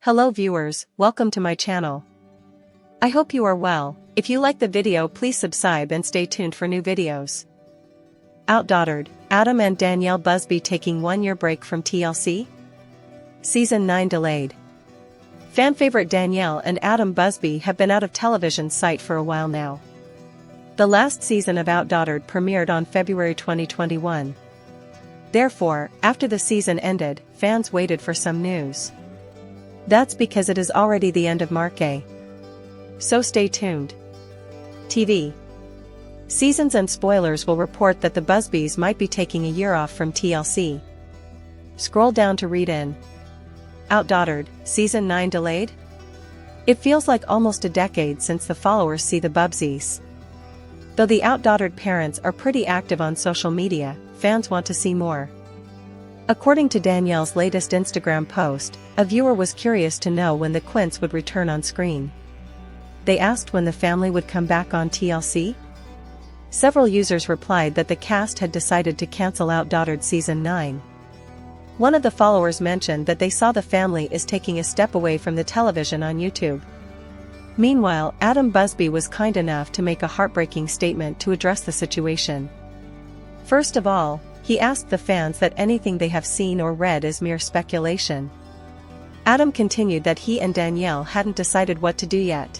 Hello viewers, welcome to my channel. I hope you are well. If you like the video, please subscribe and stay tuned for new videos. Outdaughtered, Adam and Danielle Busby taking 1-year break from TLC? Season 9 delayed. Fan favorite Danielle and Adam Busby have been out of television sight for a while now. The last season of Outdaughtered premiered on February 2021. Therefore, after the season ended, fans waited for some news. That's because it is already the end of March. So stay tuned. TV. Seasons and spoilers will report that the Busbys might be taking a year off from TLC. Scroll down to read in. Outdaughtered, Season 9 delayed? It feels like almost a decade since the followers see the Bubsies. Though the Outdaughtered parents are pretty active on social media, fans want to see more. According to Danielle's latest Instagram post, a viewer was curious to know when the Quints would return on screen. They asked when the family would come back on TLC. Several users replied that the cast had decided to cancel Outdaughtered Season 9. One of the followers mentioned that they saw the family is taking a step away from the television on YouTube. Meanwhile, Adam Busby was kind enough to make a heartbreaking statement to address the situation. First of all, he asked the fans that anything they have seen or read is mere speculation. Adam continued that he and Danielle hadn't decided what to do yet.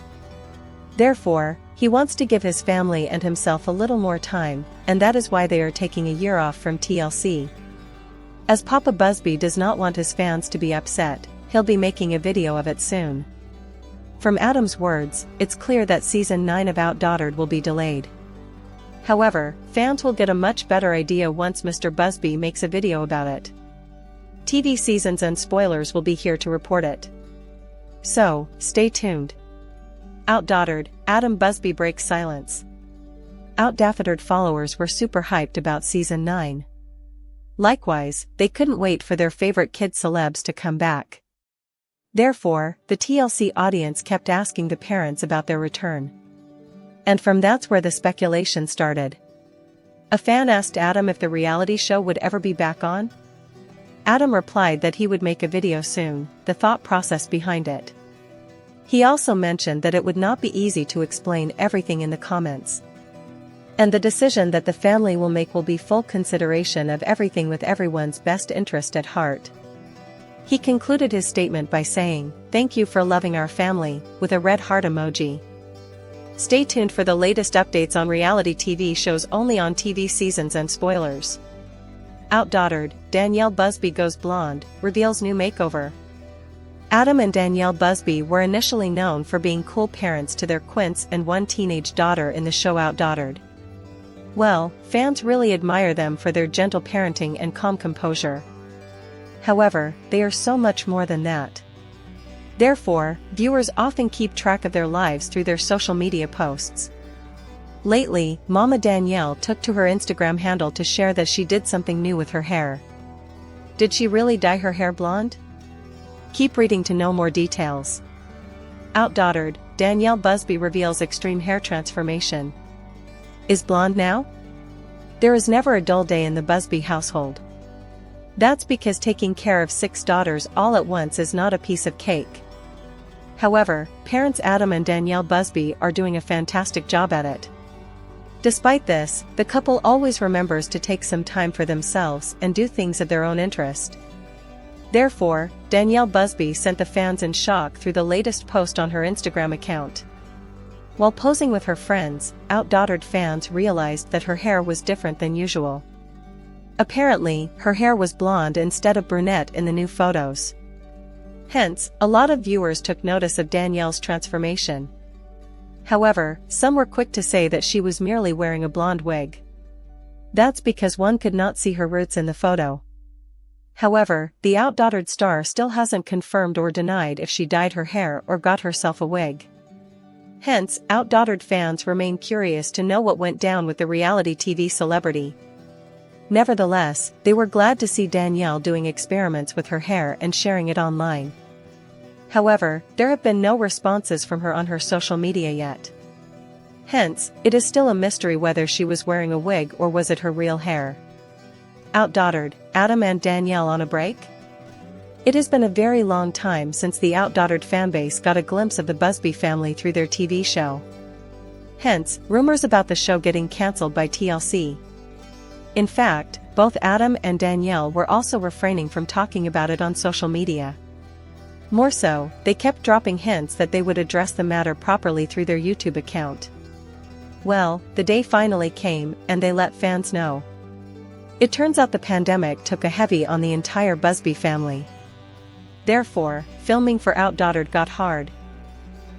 Therefore, he wants to give his family and himself a little more time, and that is why they are taking a year off from TLC. As Papa Busby does not want his fans to be upset, he'll be making a video of it soon. From Adam's words, it's clear that Season 9 of Outdaughtered will be delayed. However, fans will get a much better idea once Mr. Busby makes a video about it. TV seasons and spoilers will be here to report it. So, stay tuned. Outdaughtered, Adam Busby breaks silence. Outdaughtered followers were super hyped about Season 9. Likewise, they couldn't wait for their favorite kid celebs to come back. Therefore, the TLC audience kept asking the parents about their return. And from that's where the speculation started. A fan asked Adam if the reality show would ever be back on. Adam replied that he would make a video soon, the thought process behind it. He also mentioned that it would not be easy to explain everything in the comments. And the decision that the family will make will be full consideration of everything with everyone's best interest at heart. He concluded his statement by saying, "Thank you for loving our family," with a red heart emoji. Stay tuned for the latest updates on reality TV shows only on TV seasons and spoilers. Outdaughtered, Danielle Busby goes blonde, reveals new makeover. Adam and Danielle Busby were initially known for being cool parents to their Quints and one teenage daughter in the show Outdaughtered. Well, fans really admire them for their gentle parenting and calm composure. However, they are so much more than that. Therefore, viewers often keep track of their lives through their social media posts. Lately, Mama Danielle took to her Instagram handle to share that she did something new with her hair. Did she really dye her hair blonde? Keep reading to know more details. Outdaughtered, Danielle Busby reveals extreme hair transformation. Is blonde now? There is never a dull day in the Busby household. That's because taking care of 6 daughters all at once is not a piece of cake. However, parents Adam and Danielle Busby are doing a fantastic job at it. Despite this, the couple always remembers to take some time for themselves and do things of their own interest. Therefore, Danielle Busby sent the fans in shock through the latest post on her Instagram account. While posing with her friends, Outdaughtered fans realized that her hair was different than usual. Apparently, her hair was blonde instead of brunette in the new photos. Hence, a lot of viewers took notice of Danielle's transformation. However, some were quick to say that she was merely wearing a blonde wig. That's because one could not see her roots in the photo. However, the Outdaughtered star still hasn't confirmed or denied if she dyed her hair or got herself a wig. Hence, Outdaughtered fans remain curious to know what went down with the reality TV celebrity. Nevertheless, they were glad to see Danielle doing experiments with her hair and sharing it online. However, there have been no responses from her on her social media yet. Hence, it is still a mystery whether she was wearing a wig or was it her real hair. Outdaughtered, Adam and Danielle on a break? It has been a very long time since the outdaughtered fanbase got a glimpse of the Busby family through their TV show. Hence, rumors about the show getting cancelled by TLC. In fact, both Adam and Danielle were also refraining from talking about it on social media. More so, they kept dropping hints that they would address the matter properly through their YouTube account. Well, the day finally came, and they let fans know. It turns out the pandemic took a heavy on the entire Busby family. Therefore, filming for Outdaughtered got hard.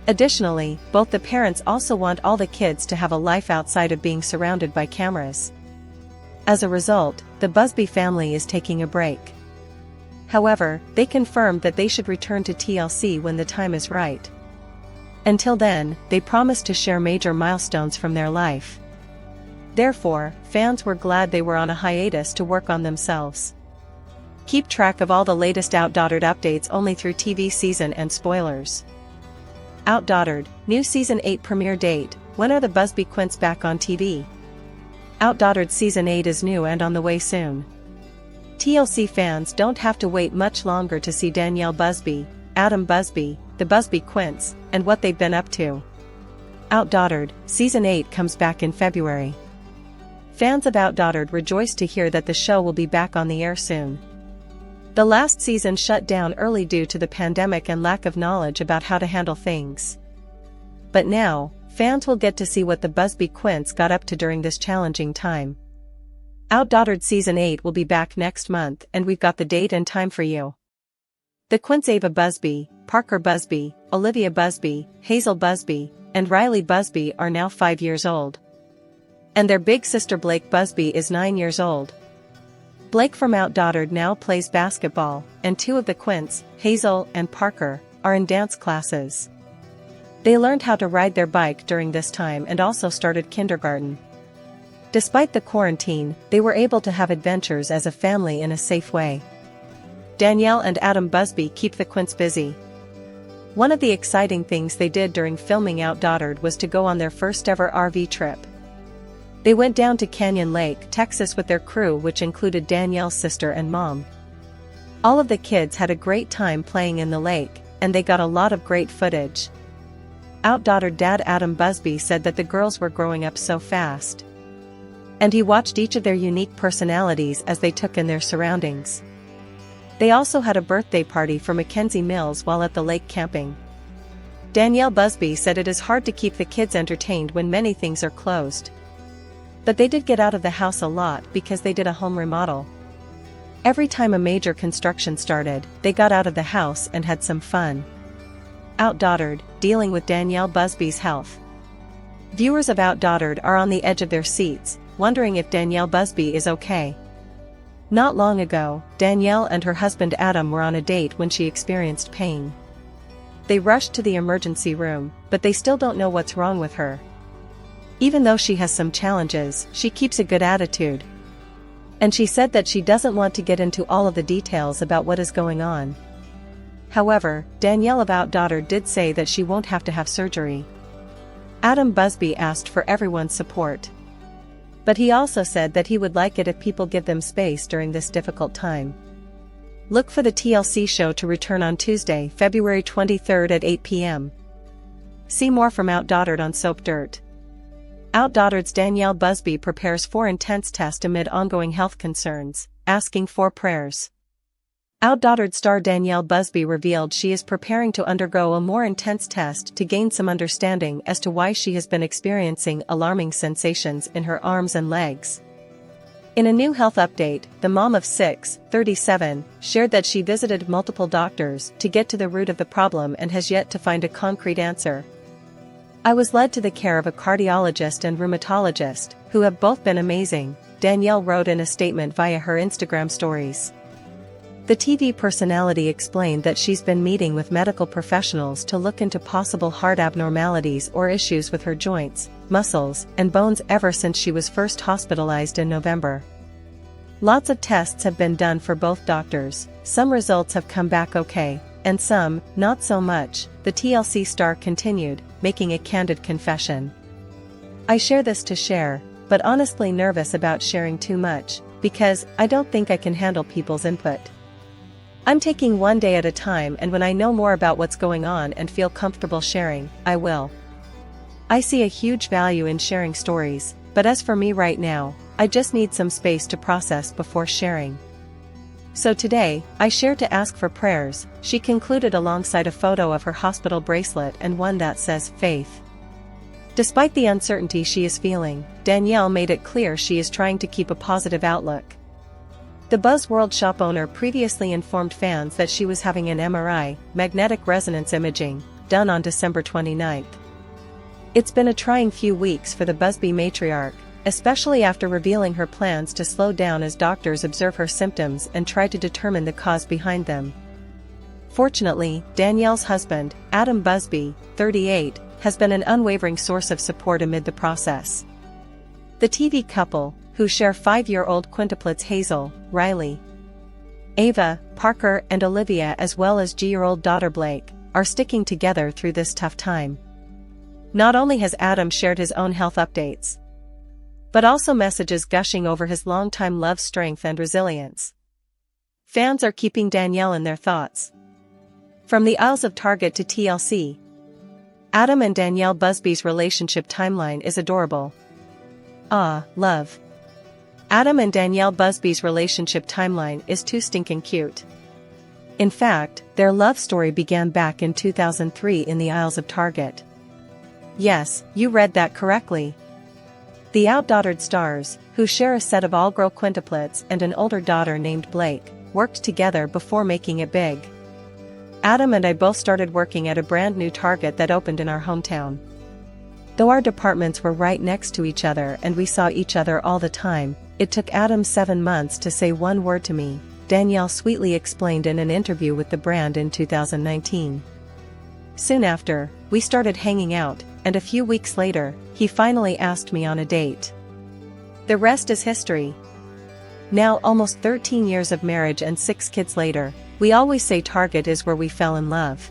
Additionally, both the parents also want all the kids to have a life outside of being surrounded by cameras. As a result, the Busby family is taking a break. However, they confirmed that they should return to TLC when the time is right. Until then, they promised to share major milestones from their life. Therefore, fans were glad they were on a hiatus to work on themselves. Keep track of all the latest Outdaughtered updates only through TV season and spoilers. Outdaughtered, new season 8 premiere date. When are the Busby Quints back on TV? Outdaughtered season 8 is new and on the way soon. TLC fans don't have to wait much longer to see Danielle Busby, Adam Busby, the Busby Quints, and what they've been up to. Outdaughtered, season 8 comes back in February. Fans of Outdaughtered rejoice to hear that the show will be back on the air soon. The last season shut down early due to the pandemic and lack of knowledge about how to handle things. But now, fans will get to see what the Busby Quints got up to during this challenging time. Outdaughtered season 8 will be back next month, and we've got the date and time for you. The Quints Ava Busby, Parker Busby, Olivia Busby, Hazel Busby, and Riley Busby are now 5 years old. And their big sister Blake Busby is 9 years old. Blake from Outdaughtered now plays basketball, and two of the Quints, Hazel and Parker, are in dance classes. They learned how to ride their bike during this time and also started kindergarten. Despite the quarantine, they were able to have adventures as a family in a safe way. Danielle and Adam Busby keep the Quints busy. One of the exciting things they did during filming Outdaughtered was to go on their first ever RV trip. They went down to Canyon Lake, Texas with their crew, which included Danielle's sister and mom. All of the kids had a great time playing in the lake, and they got a lot of great footage. Outdaughtered dad Adam Busby said that the girls were growing up so fast. And he watched each of their unique personalities as they took in their surroundings. They also had a birthday party for Mackenzie Mills while at the lake camping. Danielle Busby said it is hard to keep the kids entertained when many things are closed. But they did get out of the house a lot because they did a home remodel. Every time a major construction started, they got out of the house and had some fun. Outdaughtered, dealing with Danielle Busby's health. Viewers of Outdaughtered are on the edge of their seats, wondering if Danielle Busby is okay. Not long ago, Danielle and her husband Adam were on a date when she experienced pain. They rushed to the emergency room, but they still don't know what's wrong with her. Even though she has some challenges, she keeps a good attitude. And she said that she doesn't want to get into all of the details about what is going on. However, Danielle of Outdaughtered did say that she won't have to have surgery. Adam Busby asked for everyone's support. But he also said that he would like it if people give them space during this difficult time. Look for the TLC show to return on Tuesday, February 23rd at 8 p.m. See more from Outdaughtered on Soap Dirt. Outdaughtered's Danielle Busby prepares for intense test amid ongoing health concerns, asking for prayers. Outdaughtered star Danielle Busby revealed she is preparing to undergo a more intense test to gain some understanding as to why she has been experiencing alarming sensations in her arms and legs. In a new health update, the mom of 6, 37, shared that she visited multiple doctors to get to the root of the problem and has yet to find a concrete answer. I was led to the care of a cardiologist and rheumatologist, who have both been amazing, Danielle wrote in a statement via her Instagram stories. The TV personality explained that she's been meeting with medical professionals to look into possible heart abnormalities or issues with her joints, muscles, and bones ever since she was first hospitalized in November. Lots of tests have been done for both doctors, some results have come back okay, and some, not so much, the TLC star continued, making a candid confession. I share this to share, but honestly nervous about sharing too much, because I don't think I can handle people's input. I'm taking one day at a time, and when I know more about what's going on and feel comfortable sharing, I will. I see a huge value in sharing stories, but as for me right now, I just need some space to process before sharing. So today, I shared to ask for prayers," she concluded alongside a photo of her hospital bracelet and one that says, "Faith." Despite the uncertainty she is feeling, Danielle made it clear she is trying to keep a positive outlook. The Buzzworld shop owner previously informed fans that she was having an MRI, magnetic resonance imaging, done on December 29. It's been a trying few weeks for the Busby matriarch, especially after revealing her plans to slow down as doctors observe her symptoms and try to determine the cause behind them. Fortunately, Danielle's husband, Adam Busby, 38, has been an unwavering source of support amid the process. The TV couple, who share 5-year-old quintuplets Hazel, Riley, Ava, Parker and Olivia, as well as G-year-old daughter Blake, are sticking together through this tough time. Not only has Adam shared his own health updates, but also messages gushing over his longtime love's strength and resilience. Fans are keeping Danielle in their thoughts. From the aisles of Target to TLC, Adam and Danielle Busby's relationship timeline is adorable. Ah, love. Adam and Danielle Busby's relationship timeline is too stinking cute. In fact, their love story began back in 2003 in the aisles of Target. Yes, you read that correctly. The outdaughtered stars, who share a set of all-girl quintuplets and an older daughter named Blake, worked together before making it big. Adam and I both started working at a brand new Target that opened in our hometown. Though our departments were right next to each other and we saw each other all the time, it took Adam 7 months to say one word to me, Danielle sweetly explained in an interview with the brand in 2019. Soon after, we started hanging out, and a few weeks later, he finally asked me on a date. The rest is history. Now, almost 13 years of marriage and 6 kids later, we always say Target is where we fell in love.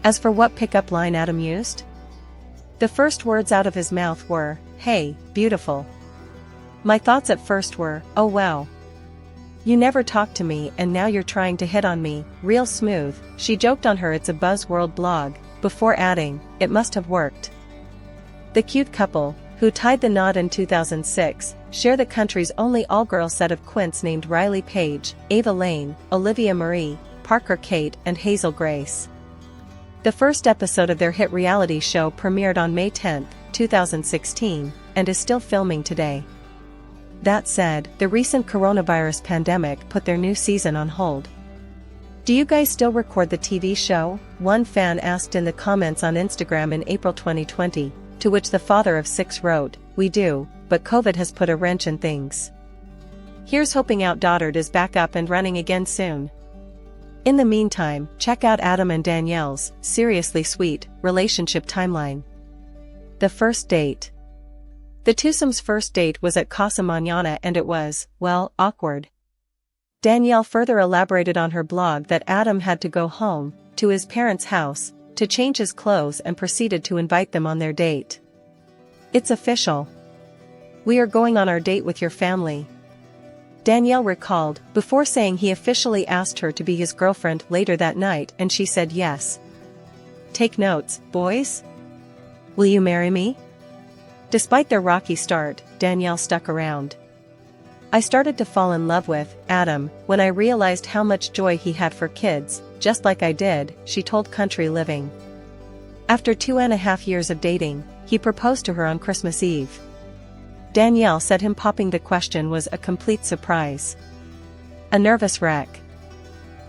As for what pickup line Adam used, the first words out of his mouth were, "Hey, beautiful." My thoughts at first were, "Oh wow. You never talked to me and now you're trying to hit on me, real smooth." She joked on her It's a Buzzworld blog, before adding, "It must have worked." The cute couple, who tied the knot in 2006, share the country's only all-girl set of quints named Riley Paige, Ava Lane, Olivia Marie, Parker Kate and Hazel Grace. The first episode of their hit reality show premiered on May 10, 2016, and is still filming today. That said, the recent coronavirus pandemic put their new season on hold. "Do you guys still record the TV show?" one fan asked in the comments on Instagram in April 2020, to which the father of 6 wrote, "We do, but COVID has put a wrench in things. Here's hoping Outdaughtered is back up and running again soon." In the meantime, check out Adam and Danielle's seriously sweet relationship timeline. The first date. The twosome's first date was at Casa Mañana and it was, well, awkward. Danielle further elaborated on her blog that Adam had to go home, to his parents' house, to change his clothes and proceeded to invite them on their date. "It's official. We are going on our date with your family," Danielle recalled, before saying he officially asked her to be his girlfriend later that night and she said yes. "Take notes, boys? Will you marry me?" Despite their rocky start, Danielle stuck around. "I started to fall in love with Adam when I realized how much joy he had for kids, just like I did," she told Country Living. After 2.5 years of dating, he proposed to her on Christmas Eve. Danielle said him popping the question was a complete surprise. "A nervous wreck.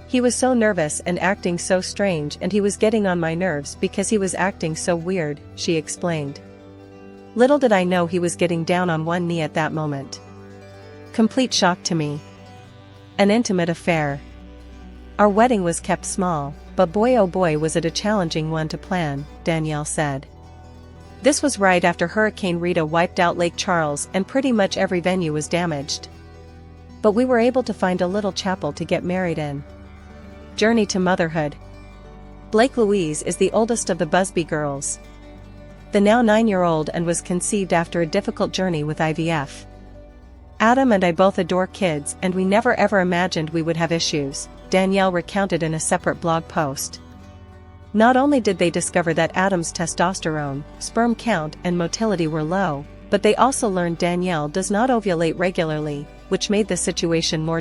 He was so nervous and acting so strange and he was getting on my nerves because he was acting so weird," she explained. "Little did I know he was getting down on one knee at that moment. Complete shock to me. An intimate affair. Our wedding was kept small, but boy oh boy was it a challenging one to plan," Danielle said. This was right after Hurricane Rita wiped out Lake Charles and pretty much every venue was damaged. "But we were able to find a little chapel to get married in." Journey to motherhood. Blake Louise is the oldest of the Busby girls. The now 9-year-old and was conceived after a difficult journey with IVF. "Adam and I both adore kids and we never ever imagined we would have issues," Danielle recounted in a separate blog post. Not only did they discover that Adam's testosterone, sperm count and motility were low, but they also learned Danielle does not ovulate regularly, which made the situation more